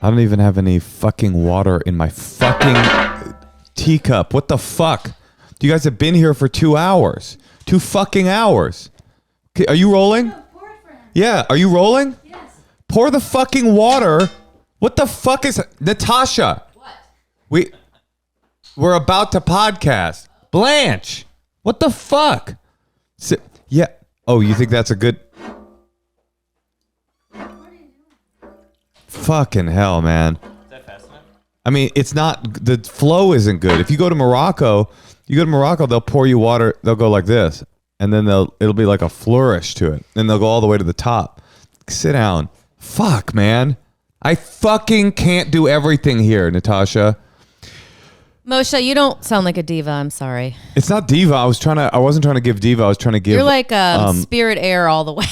I don't even have any fucking water in my fucking teacup. What the fuck? You guys have been here for 2 hours. 2 fucking hours. Okay, are you rolling? No, pour it for him. Yeah. Are you rolling? Yes. Pour the fucking water. What the fuck is... Natasha. What? We're about to podcast. Blanche. What the fuck? Yeah. Oh, you think that's a good... Fucking hell, man. Is that fast enough? I mean, it's not... The flow isn't good. If you go to Morocco, they'll pour you water. They'll go like this. And then it'll be like a flourish to it. Then they'll go all the way to the top. Sit down. Fuck, man. I fucking can't do everything here, Natasha. Moshe, you don't sound like a diva. I'm sorry. It's not diva. I wasn't trying to give diva. I was trying to give... You're like Spirit Air all the way.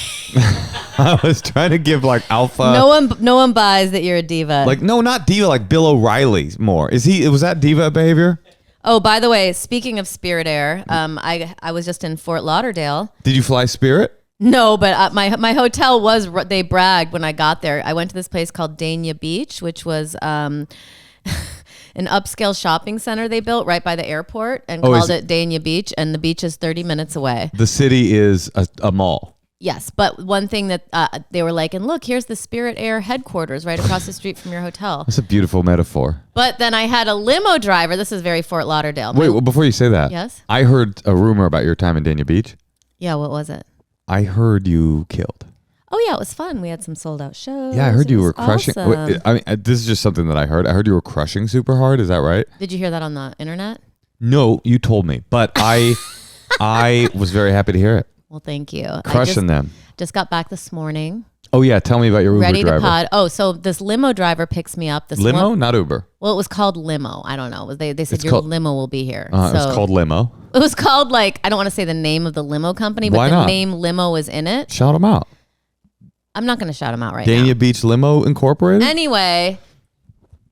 I was trying to give like alpha. No one buys that you're a diva. Like, no, not diva, like Bill O'Reilly more. Was that diva behavior? Oh, by the way, speaking of Spirit Air, I was just in Fort Lauderdale. Did you fly Spirit? No, but my hotel was, they bragged when I got there. I went to this place called Dania Beach, which was an upscale shopping center they built right by the airport and called it Dania Beach, and the beach is 30 minutes away. The city is a mall. Yes, but one thing that they were like, and look, here's the Spirit Air headquarters right across the street from your hotel. That's a beautiful metaphor. But then I had a limo driver. This is very Fort Lauderdale. Wait, well, before you say that. Yes? I heard a rumor about your time in Dania Beach. Yeah, what was it? I heard you killed. Oh, yeah, it was fun. We had some sold out shows. Yeah, I heard you were crushing. Awesome. Wait, I mean, this is just something that I heard. I heard you were crushing super hard. Is that right? Did you hear that on the internet? No, you told me. But I was very happy to hear it. Well, thank you. Crushing them. Just got back this morning. Oh, yeah. Tell me about your Uber Ready driver. to pod. Oh, so this limo driver picks me up. This Limo? Not Uber. Well, it was called limo. I don't know. They said It's your called- limo will be here. It was called Limo. It was called, like, I don't want to say the name of the limo company, but Why the not? name limo is in it. Shout them out. I'm not going to shout them out right now. Dania Beach Limo Incorporated? Anyway,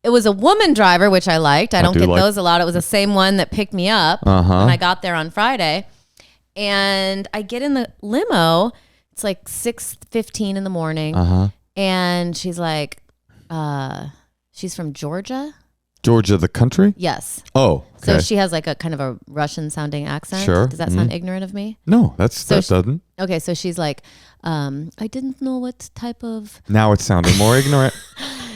it was a woman driver, which I liked. I don't do get like- those a lot. It was the same one that picked me up when I got there on Friday. And I get in the limo. It's like 6:15 in the morning. And she's like, she's from Georgia. Georgia, the country? Yes. Oh, okay. So she has like a kind of a Russian sounding accent. Sure. Does that sound ignorant of me? No, that doesn't. Okay, so she's like, I didn't know what type of... Now it's sounding more ignorant.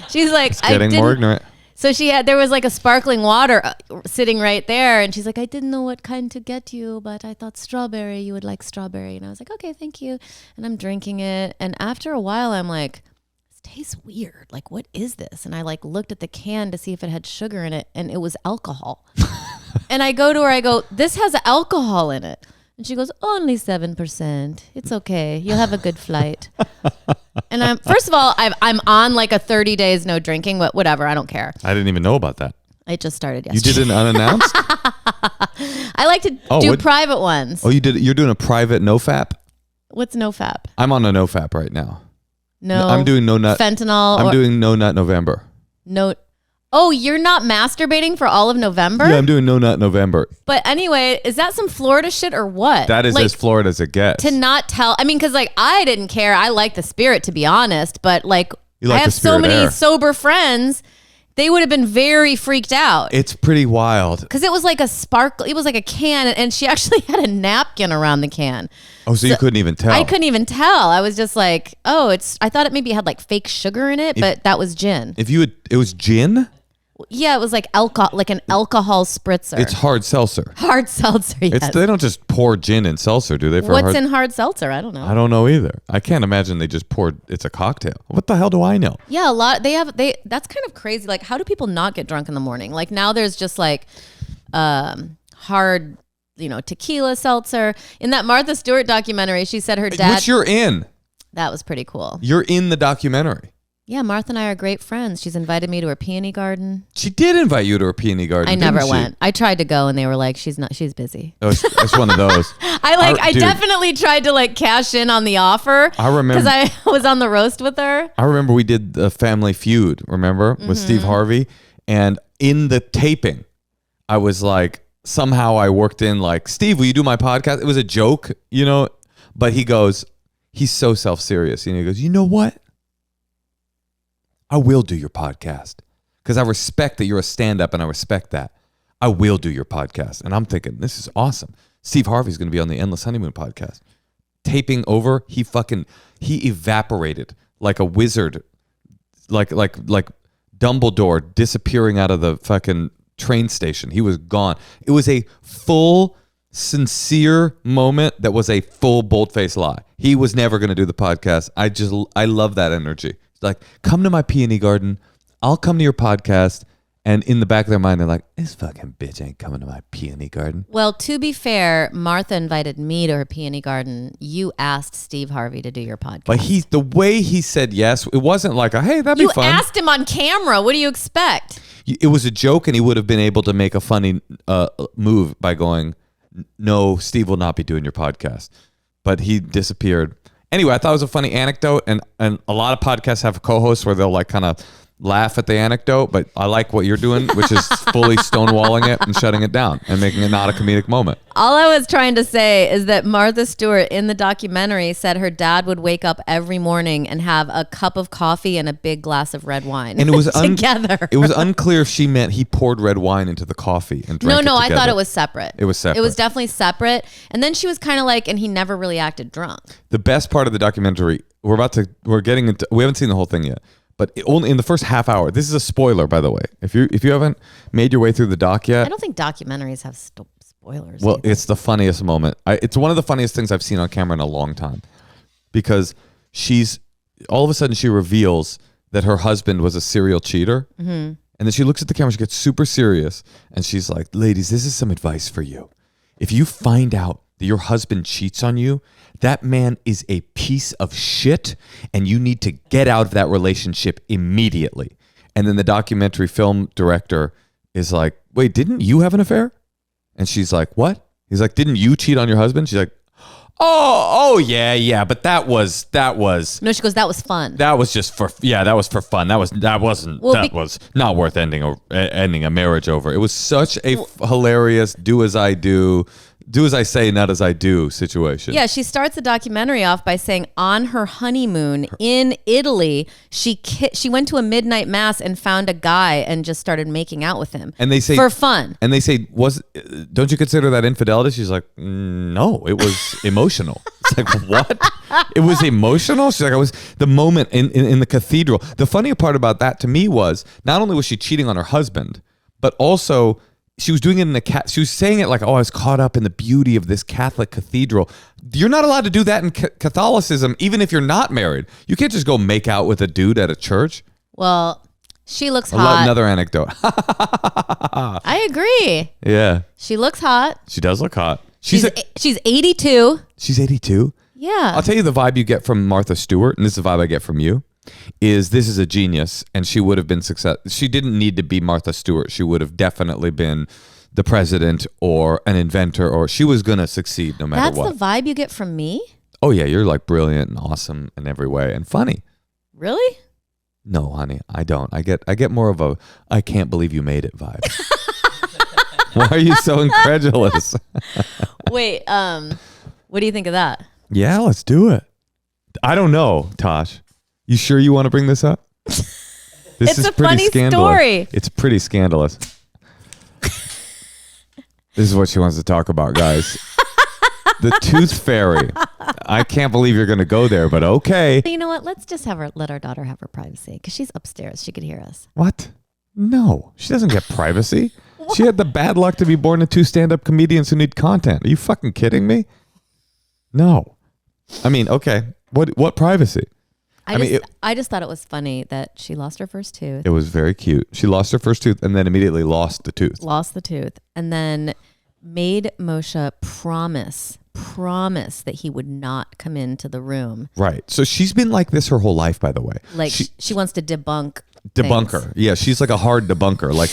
She's like, It's getting more ignorant. So there was like a sparkling water sitting right there. And she's like, I didn't know what kind to get you, but I thought strawberry, you would like strawberry. And I was like, okay, thank you. And I'm drinking it. And after a while, I'm like, this tastes weird. Like, what is this? And I like looked at the can to see if it had sugar in it. And it was alcohol. And I go to her, I go, this has alcohol in it. And she goes, only 7%. It's okay. You'll have a good flight. And first of all, I'm on like a 30 days no drinking, but whatever. I don't care. I didn't even know about that. I just started yesterday. You did it unannounced? I like to do private ones. Oh, you did. You're doing a private NoFap? What's NoFap? I'm on a NoFap right now. No. I'm doing no nut. Fentanyl. I'm doing no nut November. No. Oh, you're not masturbating for all of November? Yeah, I'm doing no nut November. But anyway, is that some Florida shit or what? That is like, as Florida as it gets. To not tell. I mean, because like I didn't care. I like the spirit, to be honest. But like, You like I have the so spirit many air. sober friends. They would have been very freaked out. It's pretty wild. Because it was like a sparkle. It was like a can. And she actually had a napkin around the can. Oh, so you couldn't even tell. I couldn't even tell. I was just like, oh, I thought it maybe had like fake sugar in it, but that was gin. It was gin? Yeah, it was like alcohol, like an alcohol spritzer. It's hard seltzer. Hard seltzer, yes. They don't just pour gin in seltzer, do they? What's in hard seltzer? I don't know. I don't know either. I can't imagine they just poured. It's a cocktail. What the hell do I know? Yeah, a lot. That's kind of crazy. Like, how do people not get drunk in the morning? Like now, there's just like hard, tequila seltzer. In that Martha Stewart documentary, she said her dad. Which you're in. That was pretty cool. You're in the documentary. Yeah, Martha and I are great friends. She's invited me to her peony garden. She did invite you to her peony garden. I never didn't she? went. I tried to go, and they were like, "She's busy." Oh, it's one of those. I Dude, definitely tried to like cash in on the offer. I remember because I was on the roast with her. I remember we did the Family Feud. Remember with Steve Harvey, and in the taping, I was like, somehow I worked in like, Steve, will you do my podcast? It was a joke, but he goes, he's so self-serious, and he goes, you know what? I will do your podcast because I respect that you're a stand-up and I respect that. I will do your podcast. And I'm thinking, this is awesome. Steve Harvey's going to be on the Endless Honeymoon podcast. Taping over, he evaporated like a wizard, like Dumbledore disappearing out of the fucking train station. He was gone. It was a full, sincere moment that was a full bold-faced lie. He was never going to do the podcast. I love that energy. It's like, come to my peony garden. I'll come to your podcast. And in the back of their mind, they're like, this fucking bitch ain't coming to my peony garden. Well, to be fair, Martha invited me to her peony garden. You asked Steve Harvey to do your podcast. But the way he said yes, it wasn't like, hey, that'd be fun. You asked him on camera. What do you expect? It was a joke, and he would have been able to make a funny move by going, no, Steve will not be doing your podcast. But he disappeared. Anyway, I thought it was a funny anecdote, and a lot of podcasts have co-hosts where they'll like kind of laugh at the anecdote, but I like what you're doing, which is fully stonewalling it and shutting it down and making it not a comedic moment. All I was trying to say is that Martha Stewart in the documentary said her dad would wake up every morning and have a cup of coffee and a big glass of red wine. And it was together. It was unclear if she meant he poured red wine into the coffee and drank it No, I together. thought it was separate. It was separate. It was definitely separate. And then she was kind of like, and he never really acted drunk. The best part of the documentary, we haven't seen the whole thing yet. But only in the first half hour. This is a spoiler, by the way. If you haven't made your way through the doc yet, I don't think documentaries have spoilers. well, either. it's the funniest moment. It's one of the funniest things I've seen on camera in a long time, because all of a sudden she reveals that her husband was a serial cheater, and then she looks at the camera. She gets super serious, and she's like, "Ladies, this is some advice for you. If you find out that your husband cheats on you, that man is a piece of shit, and you need to get out of that relationship immediately." And then the documentary film director is like, "Wait, didn't you have an affair?" And she's like, "What?" He's like, "Didn't you cheat on your husband?" She's like, Oh, yeah, but that was. No, she goes, that was fun. That was just that was for fun. That was not worth ending a marriage over. It was such a hilarious do as I say, not as I do situation. Yeah, she starts the documentary off by saying on her honeymoon in Italy, she went to a midnight mass and found a guy and just started making out with him. And they say for fun. And they say, don't you consider that infidelity? She's like, no, it was emotional. It's like, what? It was emotional? She's like, I was the moment in the cathedral. The funny part about that to me was not only was she cheating on her husband, but also she was doing it she was saying it like, oh, I was caught up in the beauty of this Catholic cathedral. You're not allowed to do that in Catholicism, even if you're not married. You can't just go make out with a dude at a church. Well, she looks hot. Another anecdote. I agree. Yeah. She looks hot. She does look hot. She's 82. She's 82? Yeah. I'll tell you the vibe you get from Martha Stewart, and this is the vibe I get from you. This is a genius, and she would have been successful. She didn't need to be Martha Stewart. She would have definitely been the president or an inventor, or she was going to succeed no matter what. That's the vibe you get from me? Oh, yeah. You're like brilliant and awesome in every way and funny. Really? No, honey, I don't. I get more of a I can't believe you made it vibe. Why are you so incredulous? Wait, what do you think of that? Yeah, let's do it. I don't know, Tosh. You sure you want to bring this up? This is a funny story. It's pretty scandalous. This is what she wants to talk about, guys. The tooth fairy. I can't believe you're going to go there, but okay. You know what? Let's just let our daughter have her privacy because she's upstairs. She could hear us. What? No, she doesn't get privacy. She had the bad luck to be born to two stand-up comedians who need content. Are you fucking kidding me? No. I mean, okay. What privacy? I just thought it was funny that she lost her first tooth. It was very cute. She lost her first tooth and then immediately lost the tooth. And then made Moshe promise that he would not come into the room. Right. So she's been like this her whole life, by the way. Like she wants to debunker. Yeah, she's like a hard debunker. Like,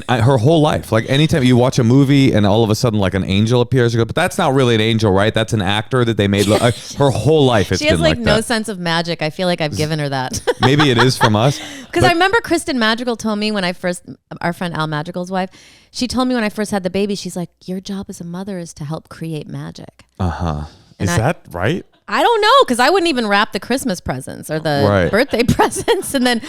her whole life. Like, anytime you watch a movie and all of a sudden like an angel appears, you go, but that's not really an angel, right? That's an actor that they made. Her whole life, it's been like that. She has no sense of magic. I feel like I've given her that. Maybe it is from us. Because I remember Kristen Madrigal told me when our friend Al Madrigal's wife, she told me when I first had the baby, she's like, your job as a mother is to help create magic. Is that right? I don't know, because I wouldn't even wrap the Christmas presents or the birthday presents. And then,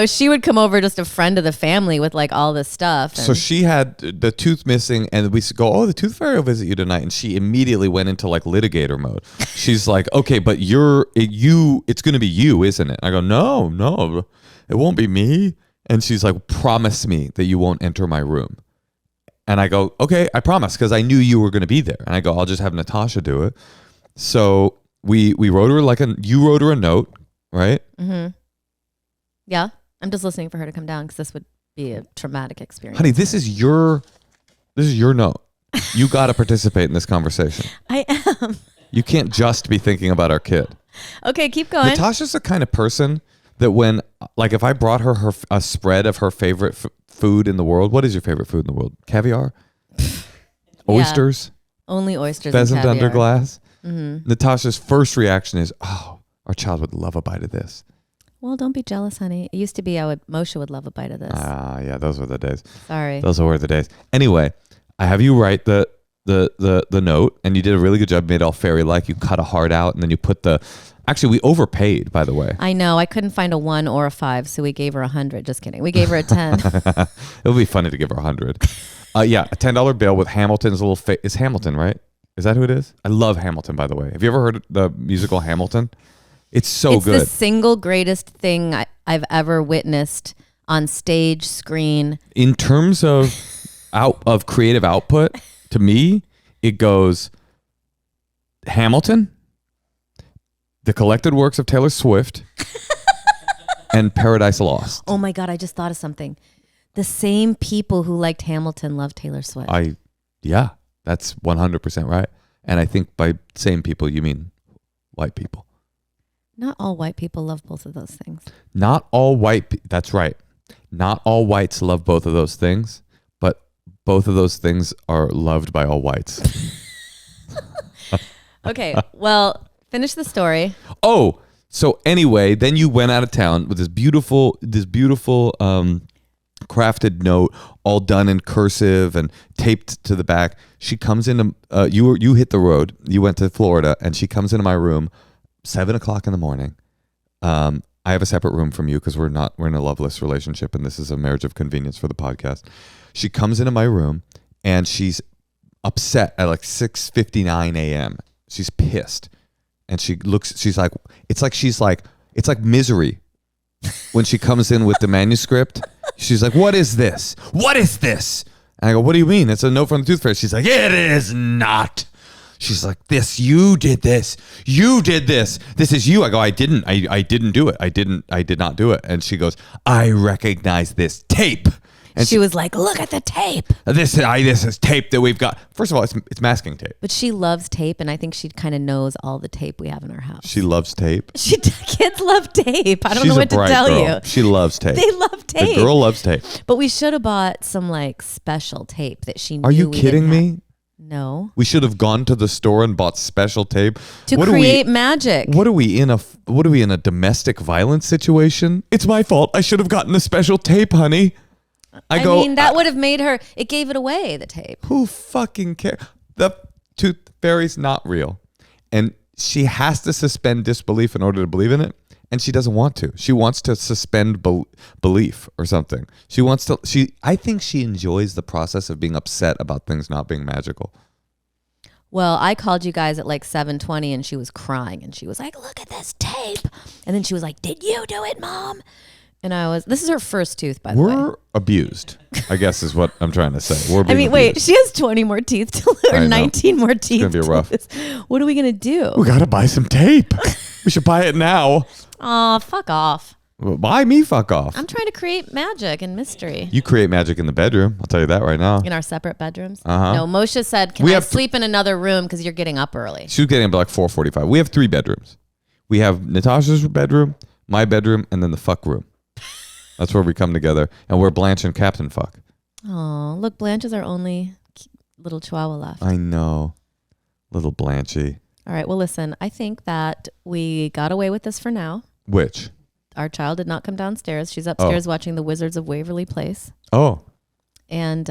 she would come over, just a friend of the family, with like all this stuff. So she had the tooth missing, and we go, oh, the tooth fairy will visit you tonight. And she immediately went into like litigator mode. She's like, okay, but it's going to be you, isn't it? I go, no, it won't be me. And she's like, promise me that you won't enter my room. And I go, okay, I promise, because I knew you were going to be there. And I go, I'll just have Natasha do it. So we wrote her you wrote her a note, right? Mm-hmm. Yeah. I'm just listening for her to come down, because this would be a traumatic experience. Honey, this is your note. You got to participate in this conversation. I am. You can't just be thinking about our kid. Okay, keep going. Natasha's the kind of person that when, like, if I brought her a spread of her favorite food in the world, what is your favorite food in the world? Caviar? Oysters? Only oysters. Pheasant and caviar. under glass? Mm-hmm. Natasha's first reaction is, oh, our child would love a bite of this. Well, don't be jealous, honey. It used to be Moshe would love a bite of this. Yeah, those were the days. Sorry. Those were the days. Anyway, I have you write the note, and you did a really good job. You made it all fairy-like. You cut a heart out, and then you put actually, we overpaid, by the way. I know. I couldn't find a 1 or a 5, so we gave her 100. Just kidding. We gave her a 10. It would be funny to give her 100. Yeah, a $10 bill with Hamilton's little face. Is Hamilton, right? Is that who it is? I love Hamilton, by the way. Have you ever heard the musical Hamilton? It's so good. It's the single greatest thing I've ever witnessed on stage, screen. In terms of creative output, to me, it goes Hamilton, the collected works of Taylor Swift, and Paradise Lost. Oh my God, I just thought of something. The same people who liked Hamilton love Taylor Swift. Yeah, that's 100% right. And I think by same people, you mean white people. Not all white people love both of those things. Not all that's right. Not all whites love both of those things, but both of those things are loved by all whites. Okay, well, finish the story. Oh, so anyway, then you went out of town with this beautiful crafted note, all done in cursive and taped to the back. She comes into you hit the road. You went to Florida, and she comes into my room, 7:00 in the morning. I have a separate room from you because we're in a loveless relationship, and this is a marriage of convenience for the podcast. She comes into my room, and she's upset at like 6:59 a.m. She's pissed, and she's like, it's like Misery when she comes in with the manuscript. She's like, what is this? What is this? And I go, what do you mean? It's a note from the tooth fairy. She's like, it is not. She's like, you did this. You did this. This is you. I go, I didn't do it. I did not do it. And she goes, I recognize this tape. And she was like, look at the tape. This is tape that we've got. First of all, it's masking tape. But she loves tape, and I think she kind of knows all the tape we have in our house. She loves tape. Kids love tape. I don't know what to tell you. She loves tape. They love tape. The girl loves tape. But we should have bought some like special tape that she knew. Are you kidding me? No. We should have gone to the store and bought special tape to create magic. What are we in a domestic violence situation? It's my fault. I should have gotten the special tape, honey. I mean, that would have made her. It gave it away. The tape. Who fucking cares? The tooth fairy's not real, and she has to suspend disbelief in order to believe in it. And she doesn't want to. She wants to suspend belief or something. She wants to. I think she enjoys the process of being upset about things not being magical. Well, I called you guys at like 7:20, and she was crying, and she was like, "Look at this tape," and then she was like, "Did you do it, Mom?" And this is her first tooth, by the way. We're abused, I guess is what I'm trying to say. Wait, she has 20 more teeth to lose, or 19 more teeth. It's going to be rough. What are we going to do? We got to buy some tape. We should buy it now. Oh, fuck off. Well, buy me fuck off. I'm trying to create magic and mystery. You create magic in the bedroom. I'll tell you that right now. In our separate bedrooms? Uh-huh. No, Moshe said, can I sleep in another room because you're getting up early? She was getting up at like 4:45. We have 3 bedrooms. We have Natasha's bedroom, my bedroom, and then the fuck room. That's where we come together, and where Blanche and Captain fuck. Oh, look, Blanche is our only little chihuahua left. I know. Little Blanchy. All right, well, listen, I think that we got away with this for now. Which? Our child did not come downstairs. She's upstairs watching The Wizards of Waverly Place. Oh. And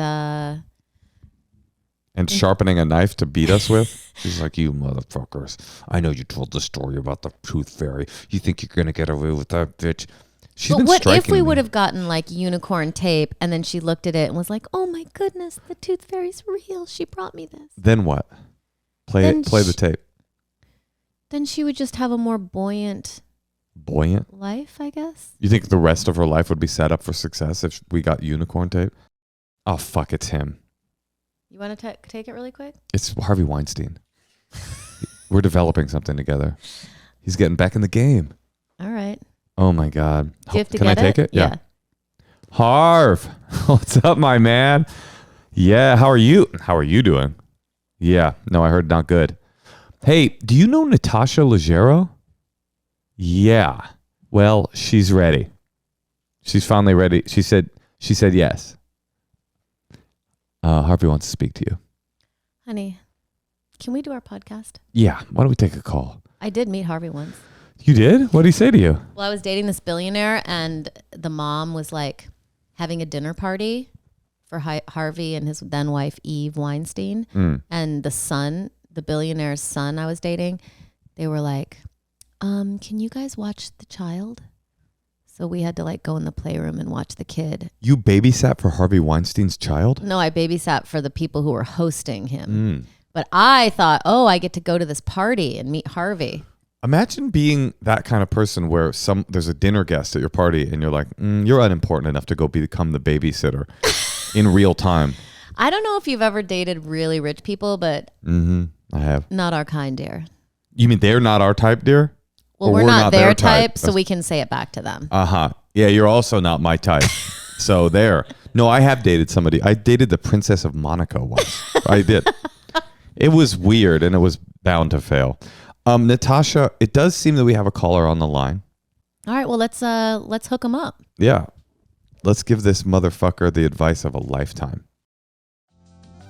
and sharpening a knife to beat us with. She's like, you motherfuckers. I know you told the story about the tooth fairy. You think you're going to get away with that, bitch? She's been what if striking we me. would have gotten like unicorn tape and then she looked at it and was like, oh my goodness, the tooth fairy's real. She brought me this. Then what? Play the tape. Then she would just have a more buoyant life, I guess. You think the rest of her life would be set up for success if we got unicorn tape? Oh, fuck, it's him. You want to take it really quick? It's Harvey Weinstein. We're developing something together. He's getting back in the game. All right. Oh, my God. Do you have to Can I take it? Yeah. Harv, what's up, my man? Yeah, how are you? How are you doing? Yeah, no, I heard not good. Hey, do you know Natasha Leggero? Yeah. Well, she's ready. She's finally ready. She said yes. Harvey wants to speak to you. Honey, can we do our podcast? Yeah. Why don't we take a call? I did meet Harvey once. You did? What did he say to you? Well, I was dating this billionaire and the mom was like having a dinner party for Harvey and his then wife, Eve Weinstein. And the son, the billionaire's son I was dating, they were like, can you guys watch the child? So we had to like go in the playroom and watch the kid. You babysat for Harvey Weinstein's child? No, I babysat for the people who were hosting him. But I thought, I get to go to this party and meet Harvey. Imagine being that kind of person where there's a dinner guest at your party and you're like, you're unimportant enough to go become the babysitter in real time. I don't know if you've ever dated really rich people, but I have. Not our kind, dear. You mean they're not our type, dear? Well, we're not their type, so we can say it back to them. Yeah, you're also not my type. So there. No, I have dated somebody. I dated the Princess of Monaco once. I did. It was weird and it was bound to fail. Natasha, it does seem that we have a caller on the line. All right, well, let's hook him up. Yeah. Let's give this motherfucker the advice of a lifetime.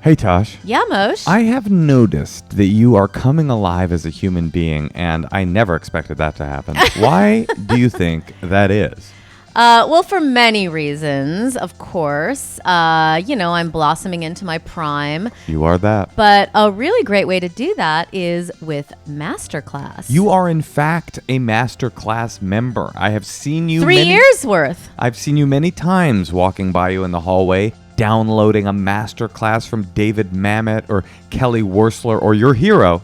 Hey, Tosh. Yeah, Moshe. I have noticed that you are coming alive as a human being, and I never expected that to happen. Why do you think that is? Well, for many reasons, of course. I'm blossoming into my prime. You are that. But a really great way to do that is with Masterclass. You are, in fact, a Masterclass member. I have seen you 3 years worth. I've seen you many times walking by you in the hallway, downloading a Masterclass from David Mamet or Kelly Worsler or your hero,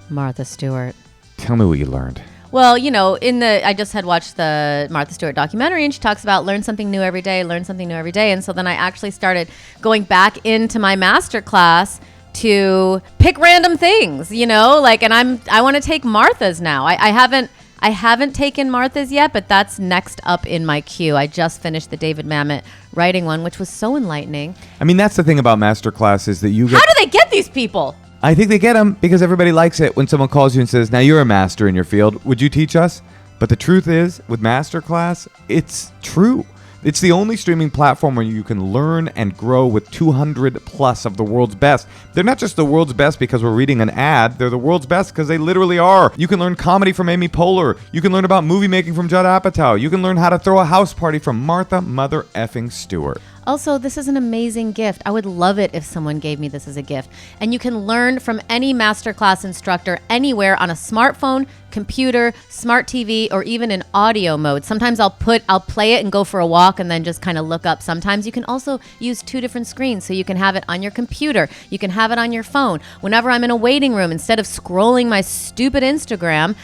Martha Stewart. Tell me what you learned. Well, I just had watched the Martha Stewart documentary and she talks about learn something new every day. And so then I actually started going back into my Masterclass to pick random things, and I want to take Martha's now. I haven't taken Martha's yet, but that's next up in my queue. I just finished the David Mamet writing one, which was so enlightening. I mean, that's the thing about Masterclass is that you get... How do they get these people? I think they get them because everybody likes it when someone calls you and says, now you're a master in your field. Would you teach us? But the truth is, with Masterclass, it's true. It's the only streaming platform where you can learn and grow with 200 plus of the world's best. They're not just the world's best because we're reading an ad. They're the world's best because they literally are. You can learn comedy from Amy Poehler. You can learn about movie making from Judd Apatow. You can learn how to throw a house party from Martha Mother effing Stewart. Also, this is an amazing gift. I would love it if someone gave me this as a gift. And you can learn from any Masterclass instructor anywhere on a smartphone, computer, smart TV, or even in audio mode. Sometimes I'll play it and go for a walk and then just kind of look up. Sometimes you can also use 2 different screens. So you can have it on your computer. You can have it on your phone. Whenever I'm in a waiting room, instead of scrolling my stupid Instagram,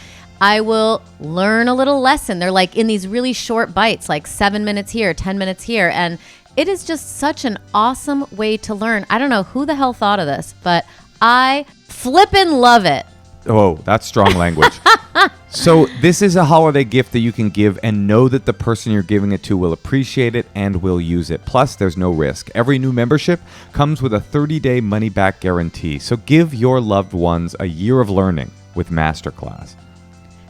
I will learn a little lesson. They're like in these really short bites, like 7 minutes here, 10 minutes here. And it is just such an awesome way to learn. I don't know who the hell thought of this, but I flippin' love it. Oh, that's strong language. So this is a holiday gift that you can give and know that the person you're giving it to will appreciate it and will use it. Plus, there's no risk. Every new membership comes with a 30-day money-back guarantee. So give your loved ones a year of learning with Masterclass.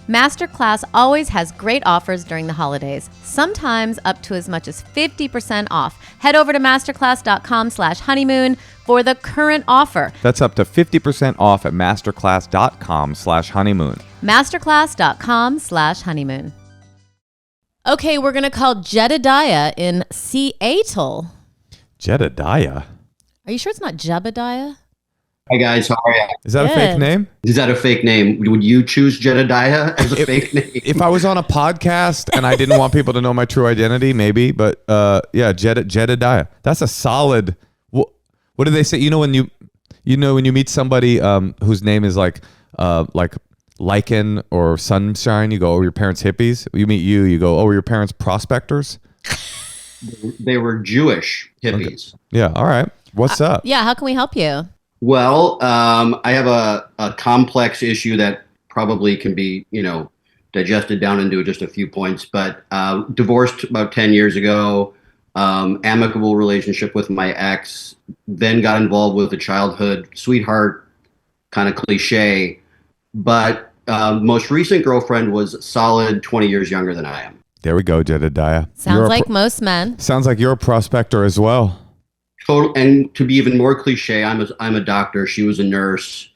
Masterclass always has great offers during the holidays, sometimes up to as much as 50% off. Head over to masterclass.com/honeymoon for the current offer. That's up to 50% off at masterclass.com/honeymoon. Masterclass.com/honeymoon. Okay, we're going to call Jedediah in Seattle. Jedediah? Are you sure it's not Jebediah? Hi guys, how are you? Is that a fake Good. name? Is that a fake name? Would you choose Jedediah as a fake name? If I was on a podcast and I didn't want people to know my true identity, maybe. But yeah, Jedediah. That's a solid. What do they say? When you meet somebody whose name is like lichen or sunshine, you go, "Oh, your parents hippies." You meet you go, "Oh, were your parents prospectors?" They were Jewish hippies. Okay. Yeah. All right. What's up? Yeah, how can we help you? Well, I have a complex issue that probably can be, digested down into just a few points. But divorced about 10 years ago, amicable relationship with my ex, then got involved with a childhood sweetheart, kind of cliche. But most recent girlfriend was solid 20 years younger than I am. There we go, Jedediah. Sounds like most men. Sounds like you're a prospector as well. Total, and to be even more cliche, I'm a doctor. She was a nurse.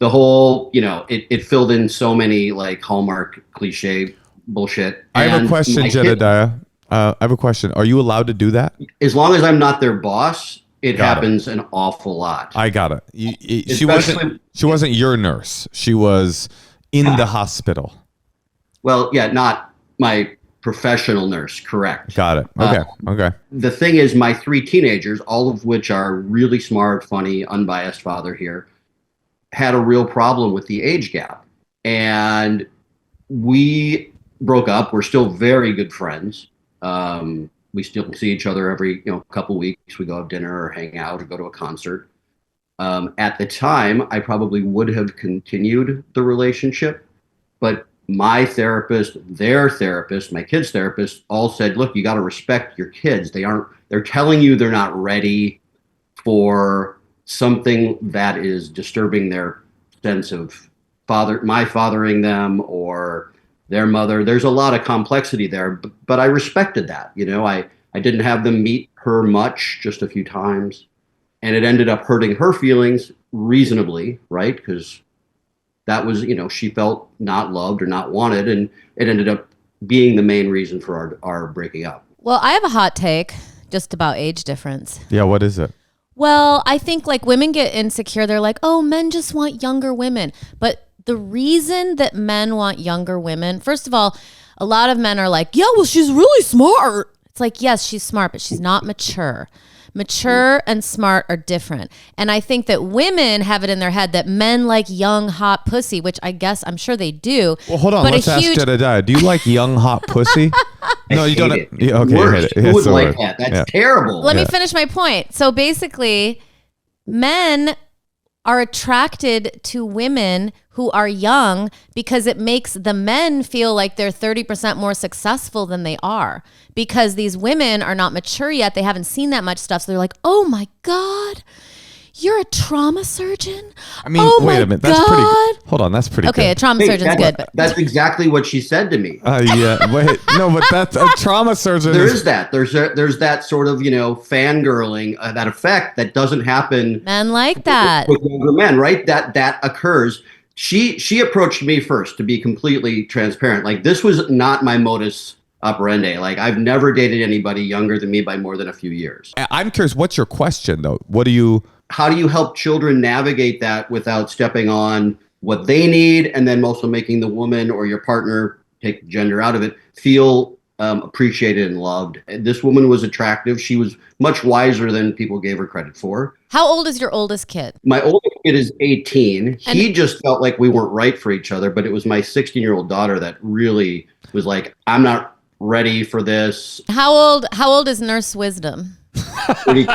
The whole, it filled in so many like Hallmark cliche bullshit. I have a question, My kid- Jedediah. I have a question. Are you allowed to do that? as long as I'm not their boss, it Got it. happens an awful lot. I got it. She Especially- wasn't your nurse. She was in the hospital. Well, yeah, not my professional nurse, correct. Got it. Okay. Okay. The thing is, my 3 teenagers, all of which are really smart, funny, unbiased father here, had a real problem with the age gap. And we broke up. We're still very good friends. We still see each other every couple weeks. We go have dinner or hang out or go to a concert. At the time, I probably would have continued the relationship, but my therapist, their therapist, my kids' therapist, all said, look, you got to respect your kids. They're telling you they're not ready for something that is disturbing their sense of my fathering them or their mother. There's a lot of complexity there, but I respected that. I didn't have them meet her much, just a few times. And it ended up hurting her feelings reasonably, right? Because that was, she felt not loved or not wanted, and it ended up being the main reason for our breaking up. Well, I have a hot take just about age difference. Yeah. What is it? Well, I think like women get insecure. They're like, oh, men just want younger women. But the reason that men want younger women, first of all, a lot of men are like, yeah, well, she's really smart. It's like, yes, she's smart, but she's not mature. Mature and smart are different. And I think that women have it in their head that men like young, hot pussy, which I'm sure they do. Well, hold on. But Let's ask Jedediah. Do you like young, hot pussy? No, you don't. Hate it. Yeah, okay. Worst. Hate it. Who would the like word. that? That's Yeah. terrible. Let me finish my point. So basically, men are attracted to women who are young because it makes the men feel like they're 30% more successful than they are, because these women are not mature yet. They haven't seen that much stuff. So they're like, oh my God, you're a trauma surgeon? I mean, oh wait my a minute. That's God. pretty. Hold on. That's pretty Okay, a good. trauma surgeon's good. But That's exactly what she said to me. Yeah. Wait. No, but that's a trauma surgeon. There is that. There's that sort of fangirling, that effect that doesn't happen men like that. with younger men, right? That occurs. She approached me first, to be completely transparent. Like, this was not my modus operandi. Like, I've never dated anybody younger than me by more than a few years. I'm curious. What's your question though? How do you help children navigate that without stepping on what they need, and then also making the woman or your partner, take gender out of it, feel appreciated and loved? This woman was attractive. She was much wiser than people gave her credit for. How old is your oldest kid? My oldest kid is 18. He just felt like we weren't right for each other, but it was my 16-year-old daughter that really was like, I'm not ready for this. How old is Nurse Wisdom? 30.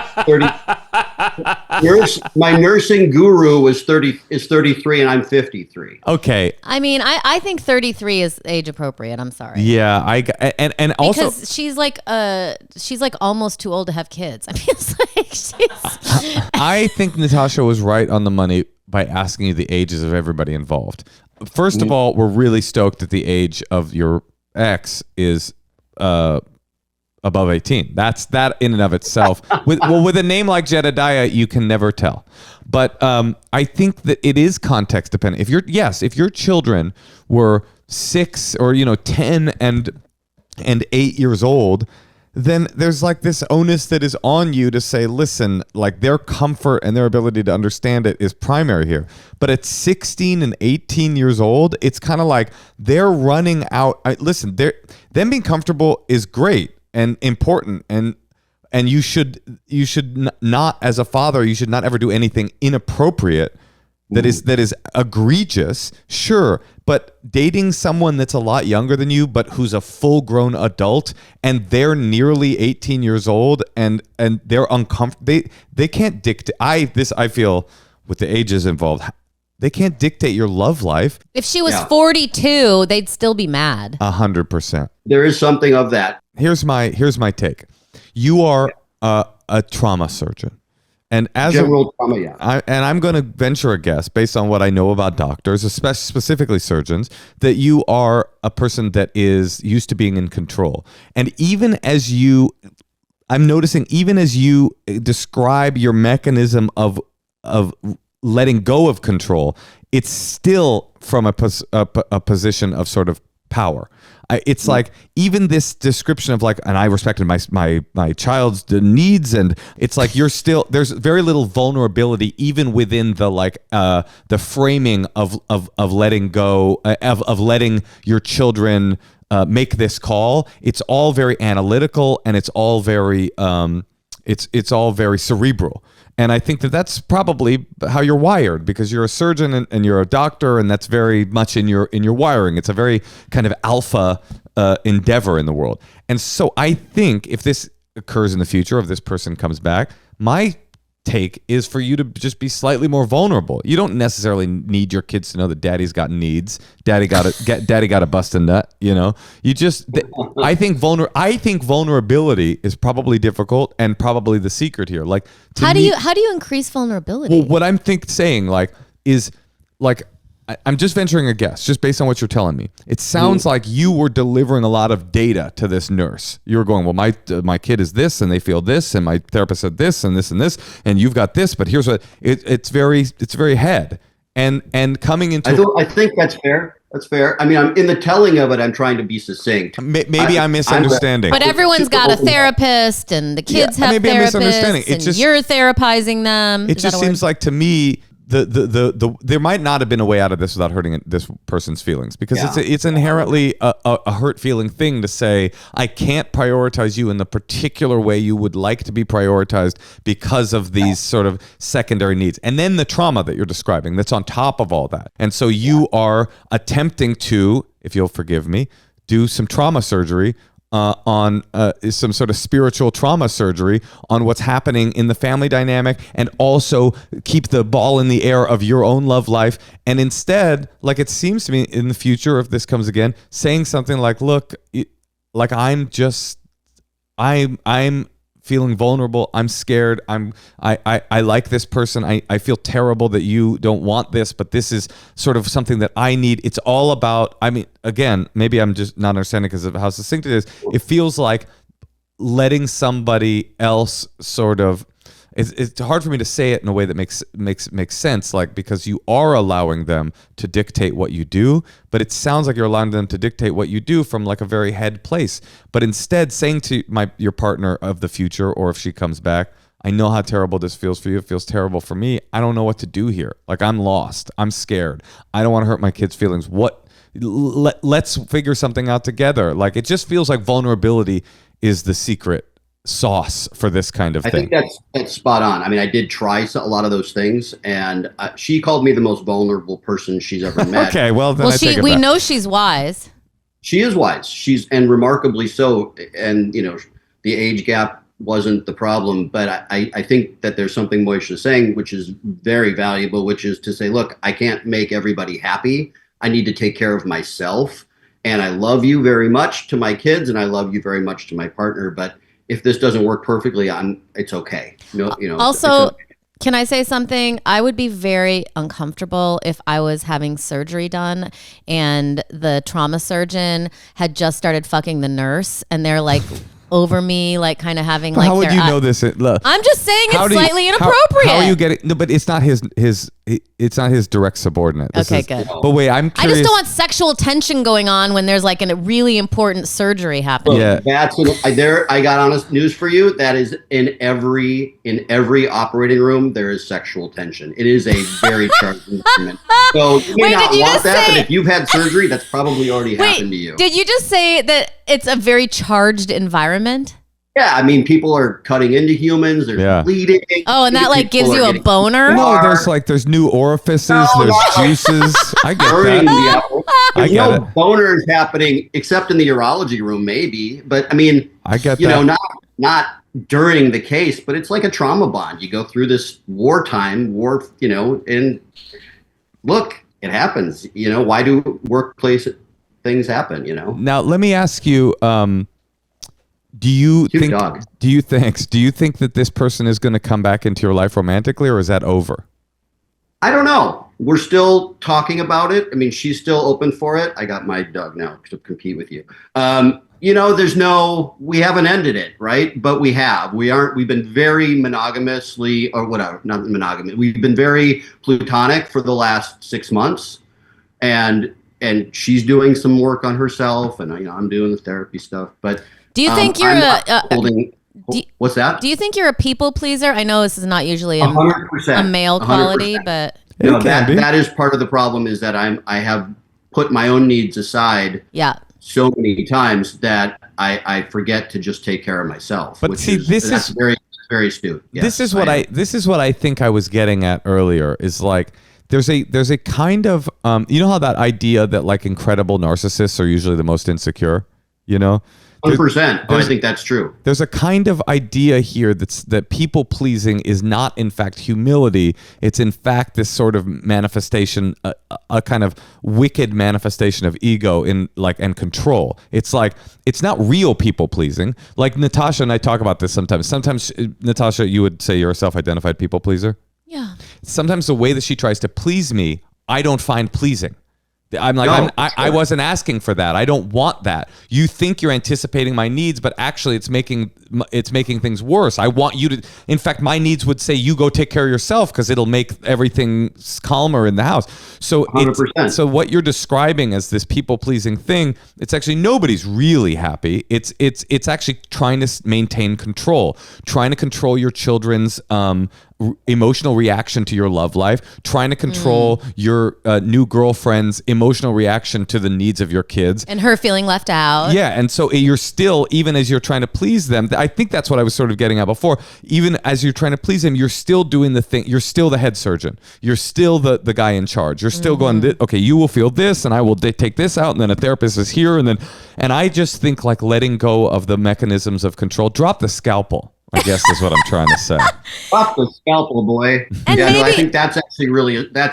My nursing guru is 33, and I'm 53. Okay. I mean, I think 33 is age appropriate. I'm sorry. Yeah. And also Because she's like almost too old to have kids. I mean, it's like she's. I think Natasha was right on the money by asking you the ages of everybody involved. First of all, we're really stoked that the age of your ex is above 18. That's that in and of itself. With a name like Jedediah, you can never tell. But I think that it is context dependent. If your children were 6 or 10 and 8 years old, then there's like this onus that is on you to say, listen, like their comfort and their ability to understand it is primary here. But at 16 and 18 years old, it's kind of like they're running out. Listen, them being comfortable is great and important, and you should not, as a father, you should not ever do anything inappropriate that is egregious, sure, but dating someone that's a lot younger than you, but who's a full-grown adult, and they're nearly 18 years old, and they're uncomfortable. They can't dictate. I feel with the ages involved, they can't dictate your love life. If she was 42, they'd still be mad. 100%. There is something of that. Here's my take. You are a trauma surgeon. And as general trauma, yeah. I'm going to venture a guess based on what I know about doctors, especially specifically surgeons, that you are a person that is used to being in control. And I'm noticing, even as you describe your mechanism of letting go of control, it's still from a position of sort of power. It's like even this description of like, and I respected my child's needs, and it's like there's very little vulnerability even within the like the framing of letting go of letting your children make this call. It's all very analytical, and it's all very it's all very cerebral. And I think that that's probably how you're wired, because you're a surgeon and you're a doctor, and that's very much in your wiring. It's a very kind of alpha endeavor in the world. And so I think if this occurs in the future, if this person comes back, my take is for you to just be slightly more vulnerable. You don't necessarily need your kids to know that daddy's got needs. Daddy got a busted nut, you know. You just I think vulnerability is probably difficult and probably the secret here. Like how do you increase vulnerability? Well, what I'm saying is I'm just venturing a guess, just based on what you're telling me. It sounds like you were delivering a lot of data to this nurse. You were going, well, my kid is this, and they feel this, and my therapist said this, and this, and this, and you've got this. But here's what it's very head and coming into. I think that's fair. That's fair. I mean, I'm in the telling of it. I'm trying to be succinct. Maybe I'm misunderstanding. But everyone's got a therapist, and the kids have maybe therapists, I'm misunderstanding. and you're therapizing them. It just seems like to me. There might not have been a way out of this without hurting this person's feelings, because it's inherently a hurt feeling thing to say, I can't prioritize you in the particular way you would like to be prioritized because of these sort of secondary needs. And then the trauma that you're describing that's on top of all that. And so you are attempting to, if you'll forgive me, do some trauma surgery on some sort of spiritual trauma surgery on what's happening in the family dynamic, and also keep the ball in the air of your own love life. And instead, like it seems to me in the future, if this comes again, saying something like, look, like I'm feeling vulnerable. I'm scared. I like this person. I feel terrible that you don't want this, but this is sort of something that I need. It's all about, I mean, again, maybe I'm just not understanding because of how succinct it is. It feels like letting somebody else sort of, it's hard for me to say it in a way that makes sense, like, because you are allowing them to dictate what you do, but it sounds like you're allowing them to dictate what you do from like a very head place. But instead saying to your partner of the future, or if she comes back, I know how terrible this feels for you. It feels terrible for me. I don't know what to do here. Like, I'm lost. I'm scared. I don't want to hurt my kids' feelings. Let's figure something out together. Like, it just feels like vulnerability is the secret sauce for this kind of thing. I think that's spot on. I mean, I did try a lot of those things, and she called me the most vulnerable person she's ever met. Okay, well, then we know she's wise. She is wise. And remarkably so. And, you know, the age gap wasn't the problem, but I think that there's something Moshe is saying, which is very valuable, which is to say, look, I can't make everybody happy. I need to take care of myself. And I love you very much to my kids, and I love you very much to my partner, but if this doesn't work perfectly, it's okay. Also, can I say something? I would be very uncomfortable if I was having surgery done and the trauma surgeon had just started fucking the nurse, and they're like, over me, like kind of having But like how would their you eye- know this? Look, I'm just saying it's how do you- slightly how- inappropriate. How are you getting? No, but it's not his. It's not his direct subordinate. This Okay, is- good. But wait, I'm I curious. just don't want sexual tension going on when there's like a really important surgery happening. Yeah. I got honest news for you. That is in every operating room there is sexual tension. It is a very charged instrument. So you may Wait, not did you want just that, say- but if you've had surgery, that's probably already happened to you. Did you just say that it's a very charged environment? Yeah, I mean, people are cutting into humans. There's bleeding. Oh, and that like People gives are you a getting boner? No, there's new orifices. No, there's no. juices. I get During that. the I there's get no it. boners happening except in the urology room, maybe. But I mean, I get you that. know, not during the case, but it's like a trauma bond. You go through this wartime, and look, it happens. You know, why do workplace things happen? You know. Now let me ask you. Do you Cute think? dog. Do you think that this person is going to come back into your life romantically, or is that over? I don't know. We're still talking about it. I mean, she's still open for it. I got my dog now to compete with you. You know, we haven't ended it, right? But we've been very monogamously, or whatever, not monogamous. We've been very platonic for the last 6 months. And she's doing some work on herself, and, you know, I'm doing the therapy stuff. But Do you think you're what's that? Do you think you're a people pleaser? I know this is not usually a 100%, male 100%. quality, but No, It can be. that is part of the problem, is that I have put my own needs aside yeah. so many times that I forget to just take care of myself. But which see, this that's is- very, very astute. Yes, this is what I think I was getting at earlier, is like there's a kind of you know how that idea that like incredible narcissists are usually the most insecure, you know? 100%. I think that's true. There's a kind of idea here that people pleasing is not in fact humility. It's in fact this sort of manifestation, a kind of wicked manifestation of ego and control. It's like, it's not real people pleasing. Like Natasha and I talk about this sometimes. Sometimes, Natasha, you would say you're a self-identified people pleaser. Yeah. Sometimes the way that she tries to please me, I don't find pleasing. I'm like, No, I wasn't asking for that. I don't want that. You think you're anticipating my needs, but actually it's making things worse. I want you to, in fact, my needs would say, you go take care of yourself, because it'll make everything calmer in the house. So 100%. so what you're describing as this people pleasing thing, it's actually nobody's really happy. It's actually trying to maintain control, trying to control your children's emotional reaction to your love life, trying to control your new girlfriend's emotional reaction to the needs of your kids, And her feeling left out. yeah, and so you're still, even as you're trying to please them, I think that's what I was sort of getting at before. Even as you're trying to please them, you're still doing the thing. You're still the head surgeon. You're still the guy in charge. You're still going, okay, you will feel this, and I will take this out, and then a therapist is here, and I just think like letting go of the mechanisms of control. Drop the scalpel, I guess is what I'm trying to say. Off the scalpel, boy. And No, I maybe- think that's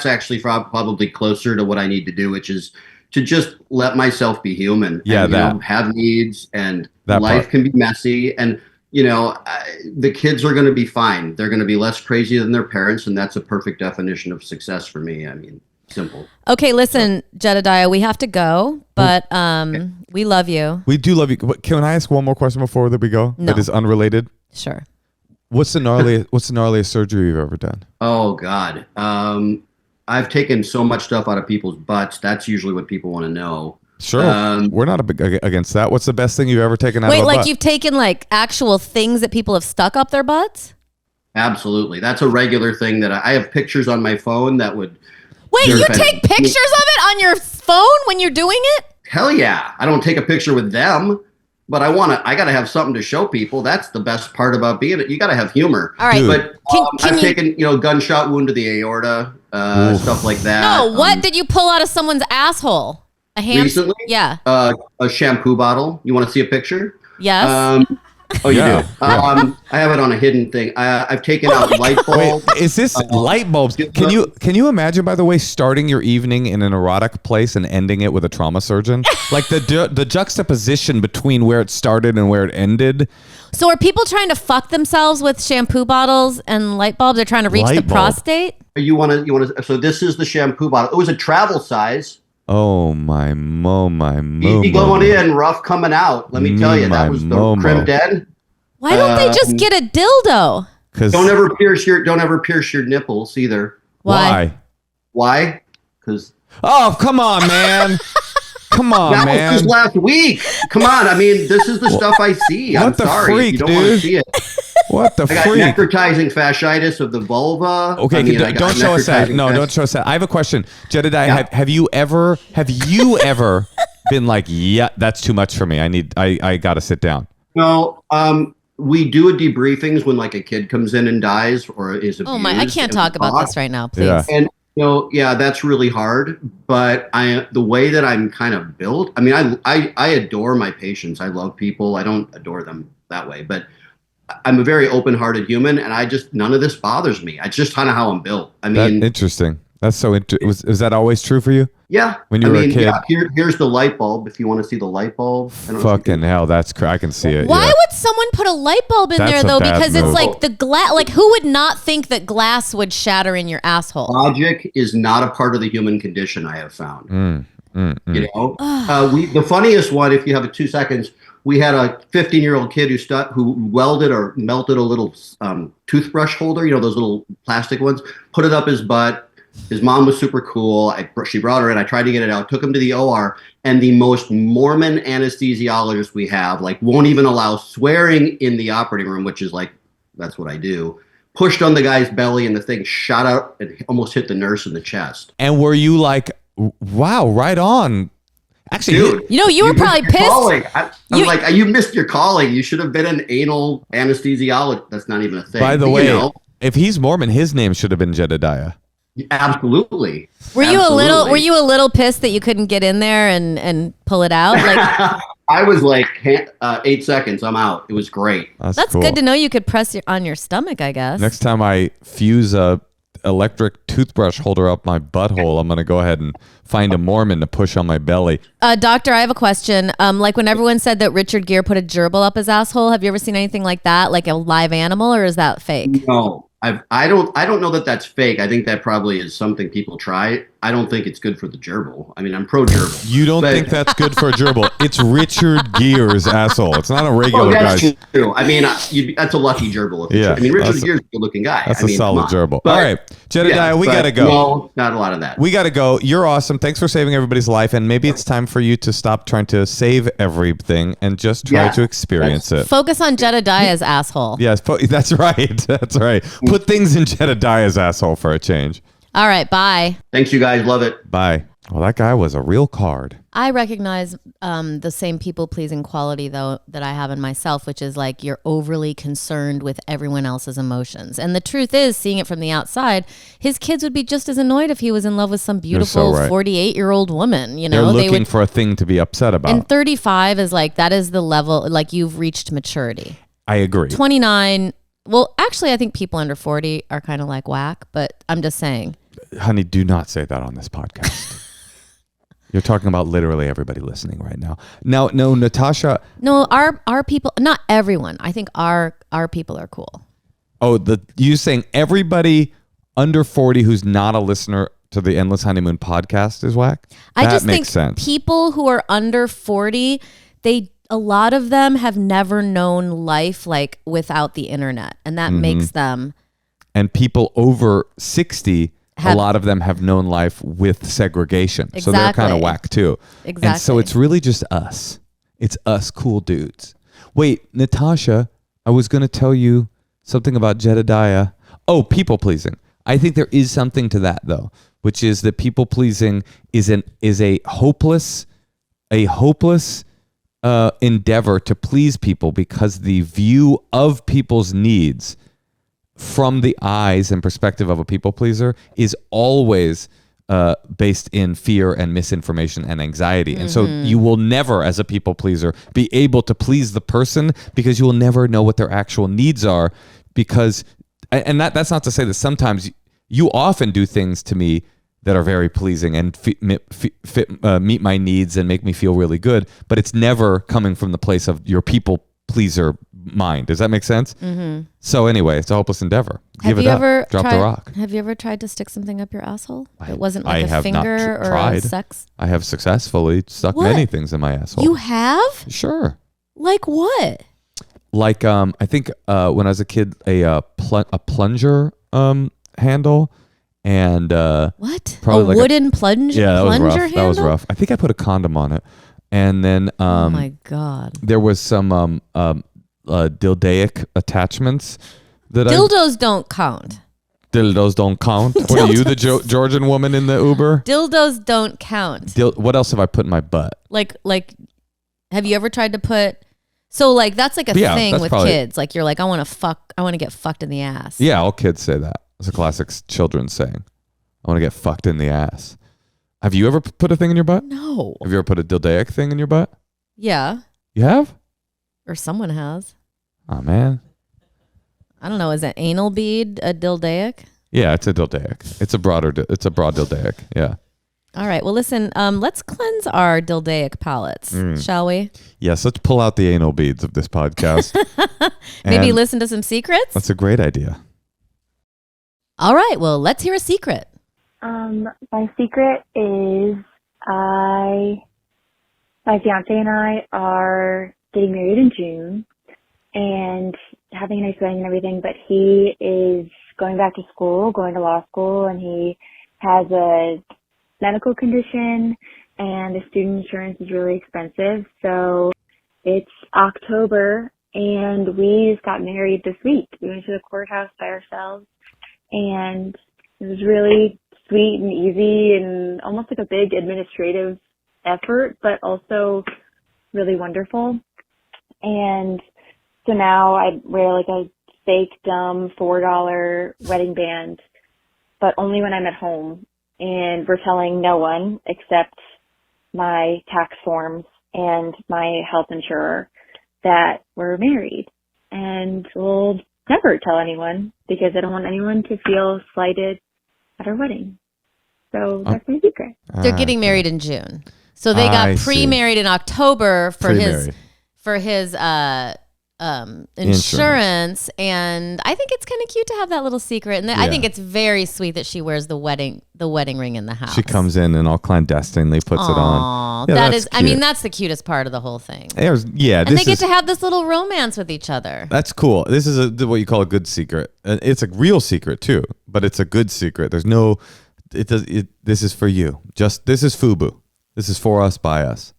actually probably closer to what I need to do, which is to just let myself be human. Yeah, and, that. have needs, and That life part. can be messy, and the kids are going to be fine. They're going to be less crazy than their parents, and that's a perfect definition of success for me. I mean, simple. Okay, listen, Jedediah, we have to go, but we love you. We do love you. But can I ask one more question before that we go? No. That is unrelated. Sure. What's the gnarliest surgery you've ever done? Oh God. I've taken so much stuff out of people's butts. That's usually what people want to know. Sure, we're not against that. What's the best thing you've ever taken out of Wait, a like butt? you've taken like actual things that people have stuck up their butts? Absolutely. That's a regular thing that I have pictures on my phone that would. Wait, You're you offended. take pictures of it on your phone when you're doing it? Hell yeah. I don't take a picture with them, but I got to have something to show people. That's the best part about being it. You got to have humor. All right. Dude. But Can I've you- taken, gunshot wound to the aorta, stuff like that. No, what did you pull out of someone's asshole? A hand? Recently? Yeah. A shampoo bottle. You want to see a picture? Yes. Oh, you Yeah, do? I have it on a hidden thing. I've taken out light bulbs. Wait, is this light bulbs? Can you imagine, by the way, starting your evening in an erotic place and ending it with a trauma surgeon? Like the juxtaposition between where it started and where it ended. So are people trying to fuck themselves with shampoo bottles and light bulbs? They're trying to reach Light the bulb. prostate? You want to? So this is the shampoo bottle. It was a travel size. Oh my Easy going in, rough coming out. Let me tell you, that was the creme den. Why don't they just get a dildo? Don't ever pierce your nipples either. Why? Because oh, come on, man. Come on, that man. was just last week. Come on. I mean, this is the stuff I see. What I'm the sorry freak, if you don't dude? want to see it. What the I got freak? necrotizing fasciitis of the vulva. Okay, I mean, don't show us that. No, don't show us that. I have a question, Jedediah. Yeah. Have you ever been like, yeah, that's too much for me. I got to sit down. No, we do a debriefings when like a kid comes in and dies or is abused. Oh my! I can't talk about this right now, please. Yeah. And yeah, that's really hard. But the way that I'm kind of built, I mean, I adore my patients. I love people. I don't adore them that way, but I'm a very open-hearted human, and none of this bothers me. It's just kind of how I'm built. I mean, interesting. That's so interesting. Was that always true for you? Yeah. When you were a kid? Yeah, here's the light bulb. If you want to see the light bulb. Fucking hell, I can see it. Why would someone put a light bulb in there though? Because it's like the glass. Like, who would not think that glass would shatter in your asshole? Logic is not a part of the human condition, I have found. You know, the funniest one, if you have 2 seconds, we had a 15-year-old kid who welded or melted a little toothbrush holder. You know, those little plastic ones. Put it up his butt. His mom was super cool. She brought her in. I tried to get it out. Took him to the OR, and the most Mormon anesthesiologist we have, like, won't even allow swearing in the operating room, which is like, that's what I do. Pushed on the guy's belly, and the thing shot out and almost hit the nurse in the chest. And were you like, wow, right on? Actually, dude, you were probably pissed. I'm like, you missed your calling. You should have been an anal anesthesiologist. That's not even a thing. By the way, if he's Mormon, his name should have been Jedediah. Absolutely. Were you a little pissed that you couldn't get in there and pull it out? Like, I was like 8 seconds. I'm out. It was great. That's cool. Good to know. You could press on your stomach, I guess. Next time I fuse a electric toothbrush holder up my butthole, I'm gonna go ahead and find a Mormon to push on my belly. Doctor, I have a question. Like when everyone said that Richard Gere put a gerbil up his asshole, have you ever seen anything like that, like a live animal, or is that fake? No. I don't know that that's fake. I think that probably is something people try. I don't think it's good for the gerbil. I mean, I'm pro gerbil. You don't think that's good for a gerbil? It's Richard Gere's asshole. It's not a regular guy. That's true. I mean, that's a lucky gerbil. I mean, Richard Gere's a good-looking guy. That's a solid gerbil. But, all right, Jedediah, we got to go. No, not a lot of that. We got to go. You're awesome. Thanks for saving everybody's life. And maybe it's time for you to stop trying to save everything and just try to experience it. Focus on Jedediah's asshole. Yes, that's right. That's right. Put things in Jedediah's asshole for a change. All right, bye. Thanks, you guys. Love it. Bye. Well, that guy was a real card. I recognize the same people-pleasing quality, though, that I have in myself, which is like you're overly concerned with everyone else's emotions. And the truth is, seeing it from the outside, his kids would be just as annoyed if he was in love with some beautiful 48-year-old woman. You know, they're looking for a thing to be upset about. And 35 is like, that is the level, like you've reached maturity. I agree. 29, well, actually, I think people under 40 are kind of like whack, but I'm just saying. Honey, do not say that on this podcast. You're talking about literally everybody listening right now. No, Natasha. No, our people, not everyone. I think our people are cool. Oh, you saying everybody under 40 who's not a listener to the Endless Honeymoon podcast is whack? I just makes think sense. People who are under 40, a lot of them have never known life like without the internet, and that makes them. And people over 60. A lot of them have known life with segregation. Exactly. So they're kind of whack too. Exactly. And so it's really just us. It's us cool dudes. Wait, Natasha, I was going to tell you something about Jedediah. Oh, people pleasing. I think there is something to that though, which is that people pleasing is a hopeless endeavor to please people because the view of people's needs from the eyes and perspective of a people pleaser is always based in fear and misinformation and anxiety. And so you will never, as a people pleaser, be able to please the person because you will never know what their actual needs are. Because, and that's not to say that sometimes you often do things to me that are very pleasing and meet my needs and make me feel really good, but it's never coming from the place of your people pleaser mind. Does that make sense? Mm-hmm. So anyway, it's a hopeless endeavor. Give it up. Drop the rock. Have you ever tried to stick something up your asshole? It wasn't I like a have finger not or tried. a sex. I have successfully stuck many things in my asshole. You have? Sure. Like what? Like I think when I was a kid, a plunger handle. And what? Probably a like wooden plunger was rough. handle? That was rough. I think I put a condom on it, and then oh my god, there was some dildaic attachments that dildos don't count. Dildos don't count. What are you, the Georgian woman in the Uber? Dildos don't count. What else have I put in my butt? Like, have you ever tried to put? So like that's like a thing with kids. Like you're like, I want to get fucked in the ass. Yeah, all kids say that. It's a classic children's saying. I want to get fucked in the ass. Have you ever put a thing in your butt? No. Have you ever put a dildaic thing in your butt? Yeah. You have? Or someone has. Oh, man. I don't know. Is an anal bead a dildaic? Yeah, it's a dildaic. It's a broad dildaic. Yeah. All right. Well, listen, let's cleanse our dildaic palates, shall we? Yes, let's pull out the anal beads of this podcast. Maybe listen to some secrets? That's a great idea. All right. Well, let's hear a secret. My secret is my fiance and I are getting married in June and having a nice wedding and everything, but he is going back to school, going to law school, and he has a medical condition and the student insurance is really expensive. So it's October and we just got married this week. We went to the courthouse by ourselves. And it was really sweet and easy and almost like a big administrative effort, but also really wonderful. And so now I wear like a fake, dumb $4 wedding band, but only when I'm at home. And we're telling no one except my tax forms and my health insurer that we're married. And we'll never tell anyone because I don't want anyone to feel slighted at our wedding. So that's my secret. They're getting married in June. So they got pre-married in October for his insurance, and I think it's kind of cute to have that little secret. And I think it's very sweet that she wears the wedding ring in the house. She comes in and all clandestinely puts it on. Yeah, that is, cute. I mean, that's the cutest part of the whole thing. And they get to have this little romance with each other. That's cool. This is what you call a good secret. It's a real secret too, but it's a good secret. There's no. This is for you. This is FUBU. This is for us, by us.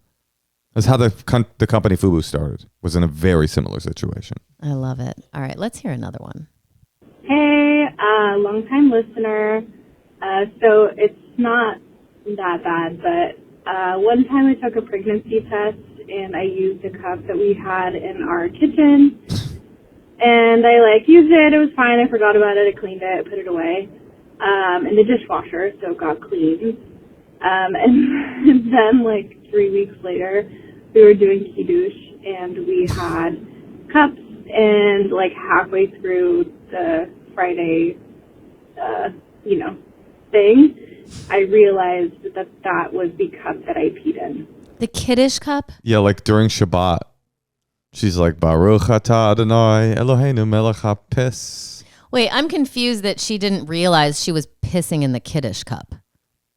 That's how the company FUBU started. Was in a very similar situation. I love it. All right, let's hear another one. Hey, long-time listener. So it's not that bad, but one time I took a pregnancy test and I used a cup that we had in our kitchen. And I used it. It was fine. I forgot about it. I cleaned it, put it away in the dishwasher, so it got clean. And then 3 weeks later, we were doing kiddush and we had cups, and halfway through the Friday, thing, I realized that was the cup that I peed in. The kiddush cup? Yeah, during Shabbat, she's like, Baruch atah Adonai Eloheinu melech hapis. Wait, I'm confused that she didn't realize she was pissing in the kiddush cup.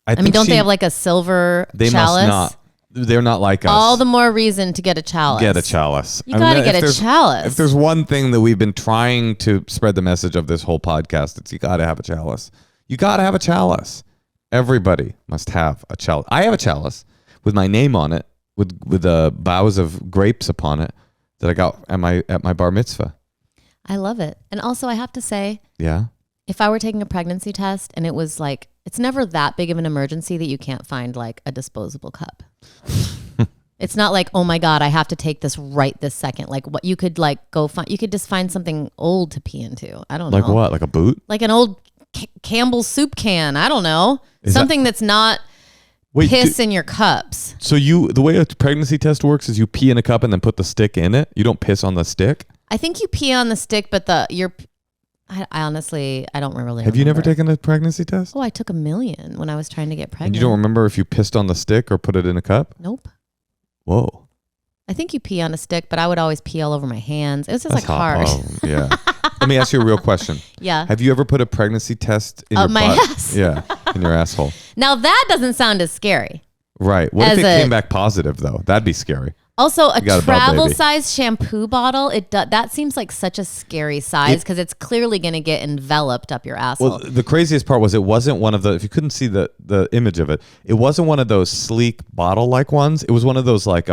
I mean, don't they have a silver they chalice? Must not. They're not like us. All the more reason to get a chalice. Get a chalice. You got to get a chalice. If there's one thing that we've been trying to spread the message of this whole podcast, it's you got to have a chalice. You got to have a chalice. Everybody must have a chalice. I have a chalice with my name on it, with boughs of grapes upon it that I got at my bar mitzvah. I love it. And also I have to say, yeah, if I were taking a pregnancy test and it was it's never that big of an emergency that you can't find a disposable cup. It's not oh my God, I have to take this right this second. What you could go find, you could just find something old to pee into. I don't know. Like what? Like a boot? Like an old Campbell's soup can. I don't know. Something that's not piss in your cups. So the way a pregnancy test works is you pee in a cup and then put the stick in it. You don't piss on the stick? I think you pee on the stick, but I honestly, I don't really remember. Have you never taken a pregnancy test? Oh, I took 1,000,000 when I was trying to get pregnant. And you don't remember if you pissed on the stick or put it in a cup? Nope. Whoa. I think you pee on a stick, but I would always pee all over my hands. It was just That's like hard. Oh, yeah. Let me ask you a real question. Yeah. Have you ever put a pregnancy test in your my butt? ass? Yeah, in your asshole. Now that doesn't sound as scary. Right. What As if it a- came back positive though? That'd be scary. Also, a got a bub travel baby. size shampoo bottle, that seems like such a scary size because it's clearly going to get enveloped up your asshole. Well, the craziest part was it wasn't one of the. If you couldn't see the image of it, it wasn't one of those sleek bottle like ones. It was one of those like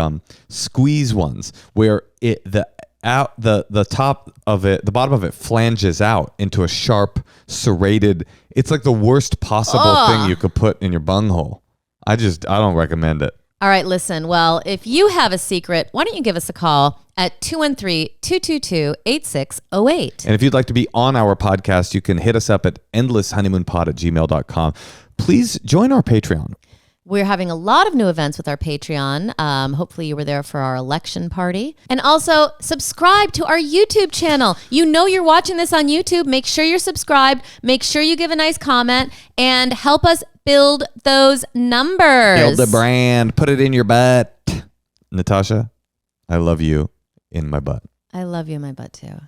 squeeze ones where the top of it, the bottom of it flanges out into a sharp serrated. It's like the worst possible thing you could put in your bunghole. I don't recommend it. All right, listen. Well, if you have a secret, why don't you give us a call at 213-222-8608. And if you'd like to be on our podcast, you can hit us up at endlesshoneymoonpod@gmail.com. Please join our Patreon. We're having a lot of new events with our Patreon. Hopefully you were there for our election party. And also subscribe to our YouTube channel. You know you're watching this on YouTube. Make sure you're subscribed. Make sure you give a nice comment and help us build those numbers. Build the brand. Put it in your butt. Natasha, I love you in my butt. I love you in my butt too.